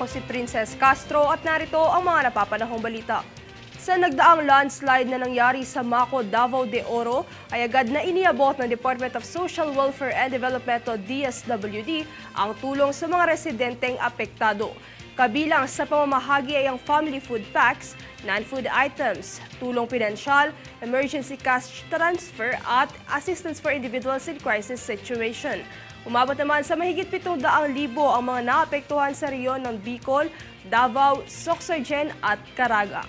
Ako si Princess Castro at narito ang mga napapanahong balita. Sa nagdaang landslide na nangyari sa Maco, Davao de Oro, ay agad na iniabot ng Department of Social Welfare and Development o DSWD ang tulong sa mga residenteng apektado. Kabilang sa pamamahagi ay ang family food packs, non-food items, tulong pinansyal, emergency cash transfer at assistance for individuals in crisis situation. Umabot naman sa mahigit 700,000 ang mga naapektuhan sa rehiyon ng Bicol, Davao, Sorsogon at Caraga.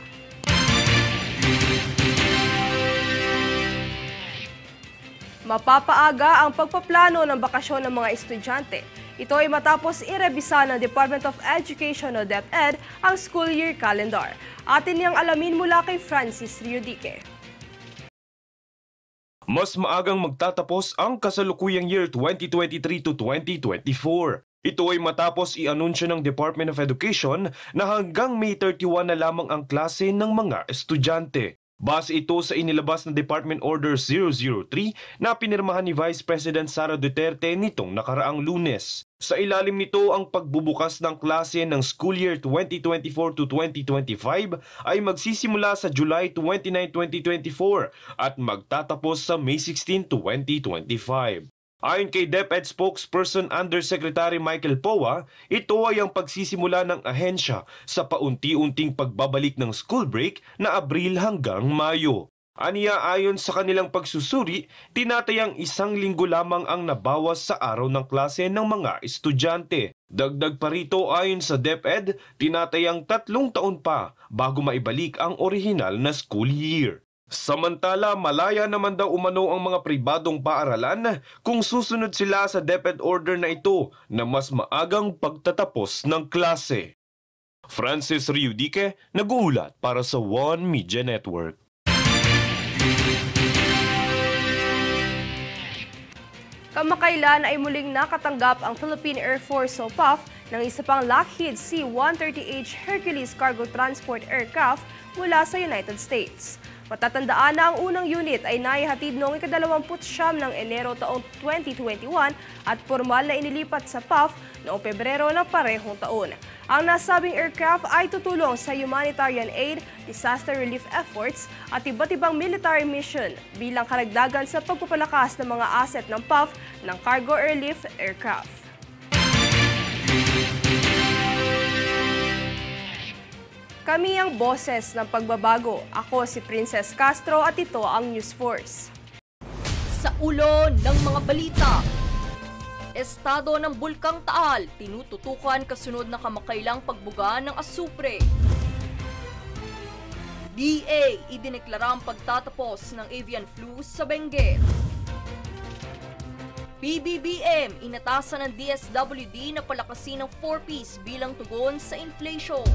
Mapapaaga ang pagpaplano ng bakasyon ng mga estudyante. Ito ay matapos irebisa ng Department of Education o DepEd ang school year calendar. Atin niyang alamin mula kay Francis Riodique. Mas maagang magtatapos ang kasalukuyang year 2023 to 2024. Ito ay matapos i-anunsyo ng Department of Education na hanggang May 31 na lamang ang klase ng mga estudyante. Base ito sa inilabas na Department Order 003 na pinirmahan ni Vice President Sara Duterte nitong nakaraang Lunes. Sa ilalim nito, ang pagbubukas ng klase ng school year 2024 to 2025 ay magsisimula sa July 29, 2024 at magtatapos sa May 16, 2025. Ayon kay DepEd spokesperson Undersecretary Michael Poa, ito ay ang pagsisimula ng ahensya sa paunti-unting pagbabalik ng school break na Abril hanggang Mayo. Aniya ayon sa kanilang pagsusuri, tinatayang 1 linggo lamang ang nabawas sa araw ng klase ng mga estudyante. Dagdag pa rito ayon sa DepEd, tinatayang 3 taon pa bago maibalik ang orihinal na school year. Samantala, malaya naman daw umano ang mga pribadong paaralan kung susunod sila sa DepEd order na ito na mas maagang pagtatapos ng klase. Francis Riodique, nag-uulat para sa One Media Network. Kamakailan ay muling nakatanggap ang Philippine Air Force o PAF ng isa pang Lockheed C-130H Hercules Cargo Transport Aircraft mula sa United States. Matatandaan na ang unang unit ay naihatid noong ika-29 ng Enero taong 2021 at formal na inilipat sa PAF noong Pebrero ng parehong taon. Ang nasabing aircraft ay tutulong sa humanitarian aid, disaster relief efforts at iba't ibang military mission bilang karagdagan sa pagpapalakas ng mga asset ng PAF ng cargo airlift aircraft. Kami ang boses ng pagbabago. Ako si Princess Castro at ito ang News Force. Sa ulo ng mga balita, estado ng Bulkang Taal, tinututukan kasunod na kamakailang pagbuga ng asupre. DA, idineklara ang pagtatapos ng avian flu sa Benguet. PBBM, inatasan ng DSWD na palakasin ng 4-piece bilang tugon sa inflation.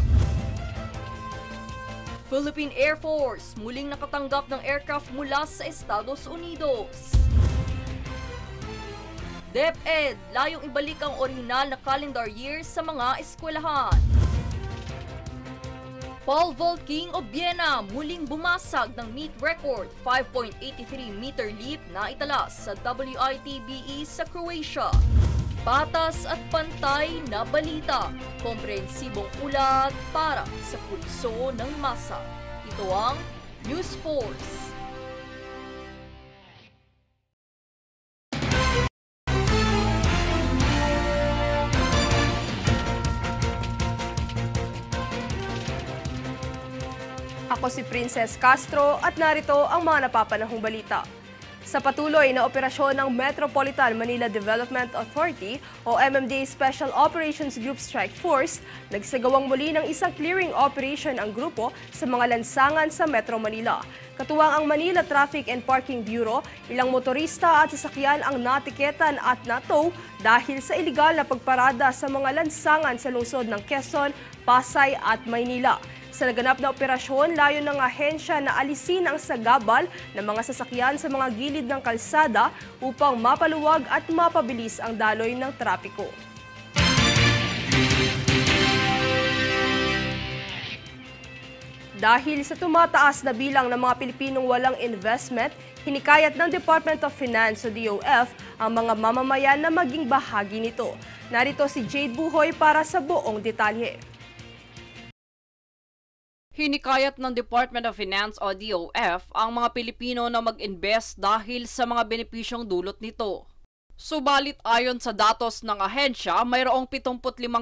Philippine Air Force, muling nakatanggap ng aircraft mula sa Estados Unidos. DepEd, layong ibalik ang orihinal na calendar year sa mga eskwelahan. Paul Volking Obiena, muling bumasag ng meet record 5.83 meter leap na italas sa WITBE sa Croatia. Patas at pantay na balita, komprehensibong ulat para sa pulso ng masa. Ito ang News Force. Ako si Princess Castro at narito ang mga napapanahong balita. Sa patuloy na operasyon ng Metropolitan Manila Development Authority o MMDA Special Operations Group Strike Force, nagsagawang muli ng isang clearing operation ang grupo sa mga lansangan sa Metro Manila. Katuwang ang Manila Traffic and Parking Bureau, ilang motorista at sasakyan ang natiketan at natow dahil sa iligal na pagparada sa mga lansangan sa lungsod ng Quezon, Pasay at Maynila. Sa naganap na operasyon, layo ng ahensya na alisin ang sagabal ng mga sasakyan sa mga gilid ng kalsada upang mapaluwag at mapabilis ang daloy ng trapiko. Dahil sa tumataas na bilang ng mga Pilipinong walang investment, hinikayat ng Department of Finance o DOF ang mga mamamayan na maging bahagi nito. Narito si Jade Buhoy para sa buong detalye. Hinikayat ng Department of Finance o DOF ang mga Pilipino na mag-invest dahil sa mga benepisyong dulot nito. Subalit ayon sa datos ng ahensya, mayroong 75%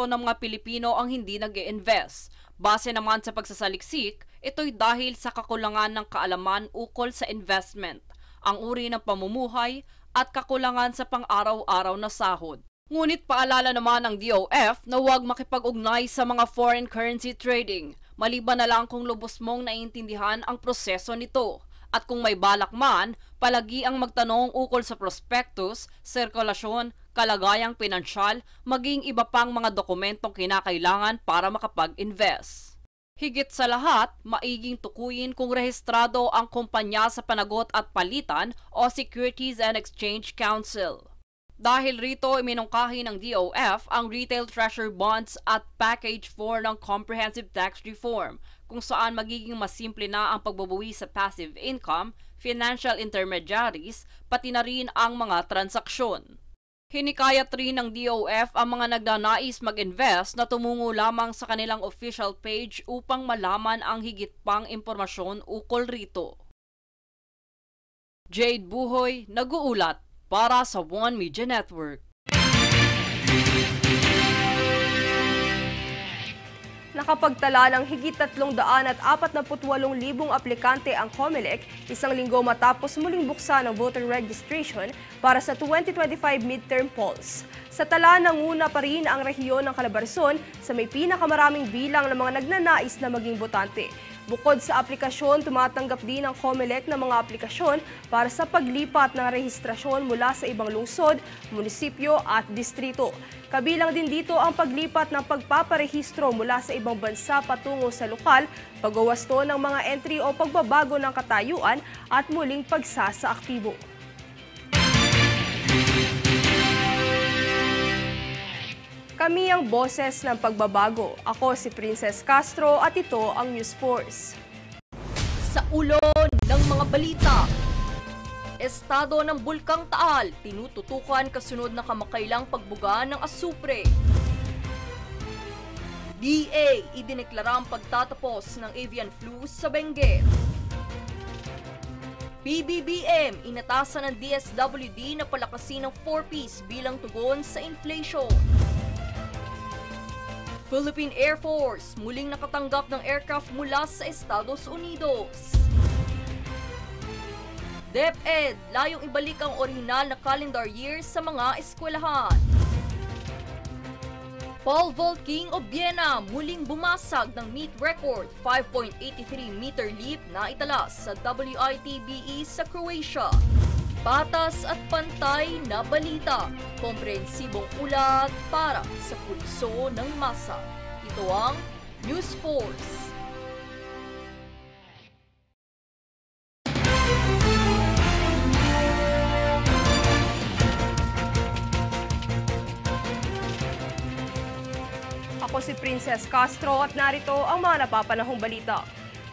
ng mga Pilipino ang hindi nag-i-invest. Base naman sa pagsasaliksik, ito'y dahil sa kakulangan ng kaalaman ukol sa investment, ang uri ng pamumuhay at kakulangan sa pang-araw-araw na sahod. Ngunit paalala naman ng DOF na huwag makipag-ugnay sa mga foreign currency trading, maliban na lang kung lubos mong naiintindihan ang proseso nito. At kung may balak man, palagi ang magtanong ukol sa prospectus, sirkulasyon, kalagayang pinansyal, maging iba pang mga dokumentong kinakailangan para makapag-invest. Higit sa lahat, maiging tukuyin kung rehistrado ang kumpanya sa Panagot at Palitan o Securities and Exchange Council. Dahil rito, iminungkahi ng DOF ang Retail Treasury Bonds at Package 4 ng Comprehensive Tax Reform, kung saan magiging mas simple na ang pagbabawi sa passive income, financial intermediaries, pati na rin ang mga transaksyon. Hinikayat rin ng DOF ang mga nagnanais mag-invest na tumungo lamang sa kanilang official page upang malaman ang higit pang impormasyon ukol rito. Jade Buhoy, nag-uulat para sa One Media Network. Nakapagtala ng higit 348,000 aplikante ang COMELEC isang linggo matapos muling buksan ang voter registration para sa 2025 midterm polls. Sa tala, nanguna pa rin ang rehiyon ng Calabarzon sa may pinakamaraming bilang ng mga nagnanais na maging botante. Bukod sa aplikasyon, tumatanggap din ang COMELEC ng mga aplikasyon para sa paglipat ng rehistrasyon mula sa ibang lungsod, munisipyo at distrito. Kabilang din dito ang paglipat ng pagpaparehistro mula sa ibang bansa patungo sa lokal, pagwawasto ng mga entry o pagbabago ng katayuan at muling pagsasaaktibo. Kami ang boses ng pagbabago. Ako si Princess Castro at ito ang News Force. Sa ulo ng mga balita, estado ng Bulkang Taal, tinututukan kasunod na kamakailang pagbuga ng asupre. DA, idineklara ang pagtatapos ng avian flu sa Benguet. PBBM, inatasan ng DSWD na palakasin ng 4Ps bilang tugon sa inflation. Philippine Air Force, muling nakatanggap ng aircraft mula sa Estados Unidos. DepEd, layong ibalik ang orihinal na calendar year sa mga eskwelahan. Paul Volking Obiena, muling bumasag ng meet record 5.83 meter leap na italas sa WITBE sa Croatia. Patas at pantay na balita, komprehensibong ulat para sa pulso ng masa. Ito ang News Force. Ako si Princess Castro at narito ang mga napapanahong balita.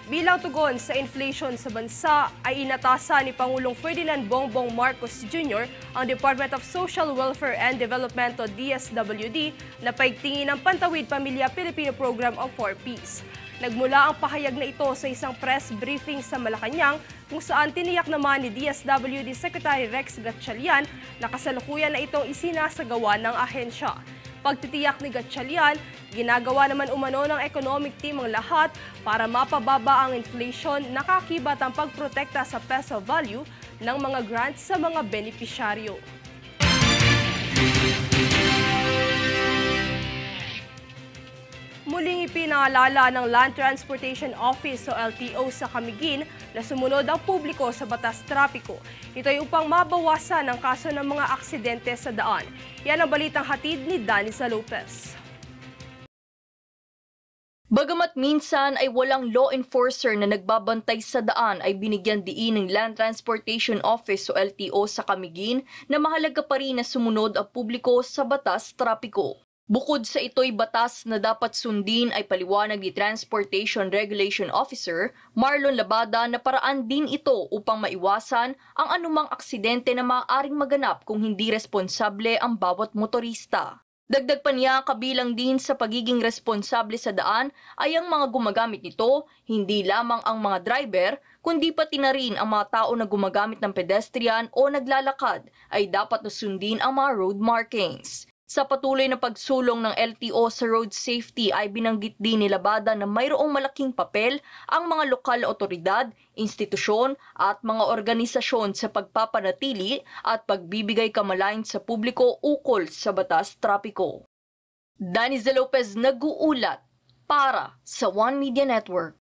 Bilang tugon sa inflation sa bansa, ay inatasan ni Pangulong Ferdinand Bongbong Marcos Jr. ang Department of Social Welfare and Development o DSWD na paigtingin ang Pantawid Pamilya Pilipino Program o 4Ps. Nagmula ang pahayag na ito sa isang press briefing sa Malacanang kung saan tiniyak naman ni DSWD Secretary Rex Gatchalian na kasalukuyan na itong isinasagawa ng ahensya. Pagtitiyak ni Gatchalian, ginagawa naman umano ng economic team ang lahat para mapababa ang inflation, nakakibat ang pagprotekta sa peso value ng mga grants sa mga benepisyaryo. Muling ipinaalala ng Land Transportation Office o LTO sa Camiguin na sumunod ang publiko sa batas trapiko. Ito ay upang mabawasan ang kaso ng mga aksidente sa daan. Yan ang balitang hatid ni Danisa Lopez. Bagamat minsan ay walang law enforcer na nagbabantay sa daan, ay binigyan diin ng Land Transportation Office o LTO sa Camiguin na mahalaga pa rin na sumunod ang publiko sa batas trapiko. Bukod sa ito'y batas na dapat sundin ay paliwanag ni Transportation Regulation Officer Marlon Labada na paraan din ito upang maiwasan ang anumang aksidente na maaaring maganap kung hindi responsable ang bawat motorista. Dagdag pa niya, kabilang din sa pagiging responsable sa daan ay ang mga gumagamit nito, hindi lamang ang mga driver, kundi pati na rin ang mga tao na gumagamit ng pedestrian o naglalakad ay dapat na sundin ang mga road markings. Sa patuloy na pagsulong ng LTO sa road safety ay binanggit din ni Labada na mayroong malaking papel ang mga lokal na otoridad, institusyon at mga organisasyon sa pagpapanatili at pagbibigay kamalayan sa publiko ukol sa batas trapiko. Daniza Lopez nag-uulat para sa One Media Network.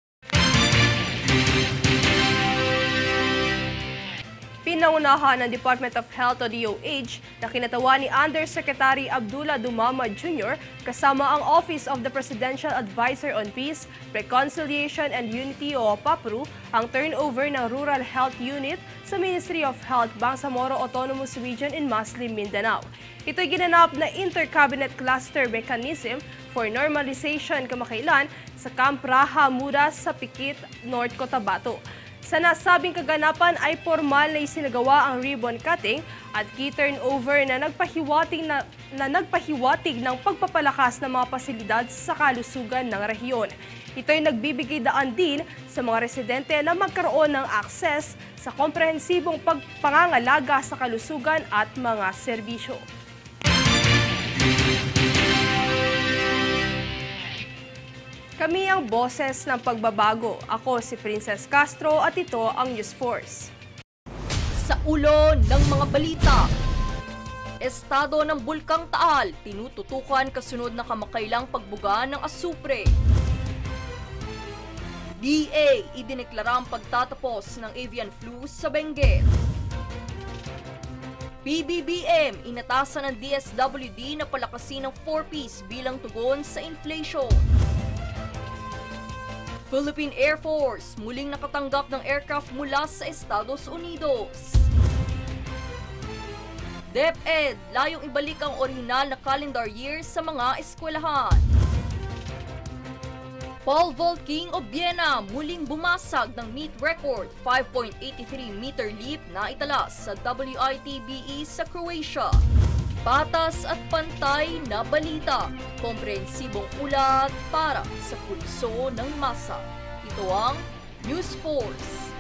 Pinangunahan ng Department of Health o DOH na kinatawa ni Undersecretary Abdullah Dumama Jr. kasama ang Office of the Presidential Advisor on Peace, Reconciliation and Unity o PAPRU ang turnover ng Rural Health Unit sa Ministry of Health, Bangsamoro Autonomous Region in Muslim, Mindanao. Ito'y ginanap na Inter-Cabinet Cluster Mechanism for Normalization kamakailan sa Camp Raha Muda sa Pikit, North Cotabato. Sa nasabing kaganapan ay formal na isinagawa ang ribbon cutting at key turnover na nagpahiwatig ng pagpapalakas ng mga pasilidad sa kalusugan ng rehiyon. Ito'y nagbibigay daan din sa mga residente na magkaroon ng akses sa komprehensibong pangangalaga sa kalusugan at mga serbisyo. Kami ang boses ng pagbabago. Ako si Princess Castro at ito ang News Force. Sa ulo ng mga balita, estado ng Bulkang Taal, tinututukan kasunod na kamakailang pagbuga ng asupre. DA, idineklara ang pagtatapos ng avian flu sa Benguet. PBBM, inatasan ng DSWD na palakasin ng 4-piece bilang tugon sa inflation. Philippine Air Force, muling nakatanggap ng aircraft mula sa Estados Unidos. DepEd, layong ibalik ang orihinal na calendar year sa mga eskwelahan. Pole vaulting o Biena, muling bumasag ng meet record 5.83 meter leap na italas sa WITBE sa Croatia. Patas at pantay na balita, komprehensibong ulat para sa pulso ng masa. Ito ang News Force.